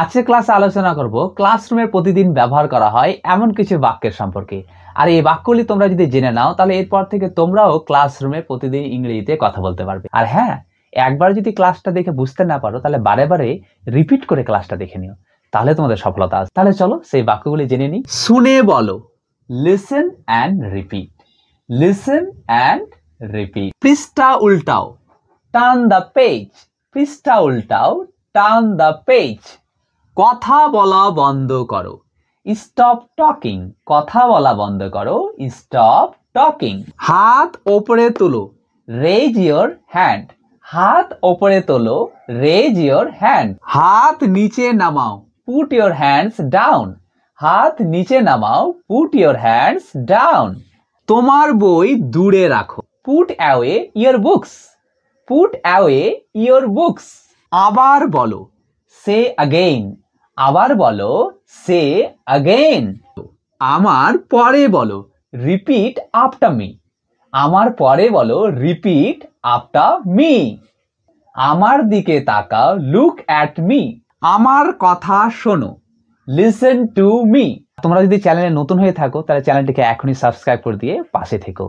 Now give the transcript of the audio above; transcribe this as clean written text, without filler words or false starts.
আজকে ক্লাসে আলোচনা করব ক্লাসরুমে প্রতিদিন ব্যবহার করা হয় এমন কিছু বাক্যের সম্পর্কে। আর এই বাক্যগুলি তোমরা যদি জেনে নাও তাহলে এরপর থেকে তোমরাও ক্লাসরুমে প্রতিদিন ইংরেজিতে কথা বলতে পারবে। আর হ্যাঁ, একবার যদি ক্লাসটা দেখে বুঝতে না পারো তাহলে বারে বারে রিপিট করে ক্লাসটা দেখে নিও, তাহলে তোমাদের সফলতা আসবে। তাহলে চলো সেই বাক্যগুলি জেনে নিই। শুনে বলো, listen and repeat. Listen and repeat. পৃষ্ঠা উল্টাও, টার্ন দ্য পেজ। পৃষ্ঠা উল্টাও, টার্ন দ্য পেজ। কথা বলা বন্ধ করো, স্টপ টকিং। কথা বলা বন্ধ করো, স্টপ টকিং। হাত ওপরে তোলো, রেজ ইয়োর হ্যান্ড। হাত ওপরে তোলো, রেজ ইয়োর হ্যান্ড। হাত নিচে নামাও, পুট ইয়োর হ্যান্ডস ডাউন। হাত নিচে নামাও, পুট ইয়োর হ্যান্ডস ডাউন। তোমার বই দূরে রাখো, put away your books. Put away your books. আবার বলো, সে অ্যাগেইন। আবার বলো, সে অ্যাগেইন। আমার পরে বলো, রিপিট আফটার মি। আমার পরে বলো, রিপিট আফটার মি। আমার দিকে তাকাও, লুক অ্যাট মি। আমার কথা শোনো, লিসেন টু মি। তোমরা যদি চ্যানেলে নতুন হয়ে থাকো তাহলে চ্যানেলটিকে এখনই সাবস্ক্রাইব করে দিয়ে পাশে থেকো।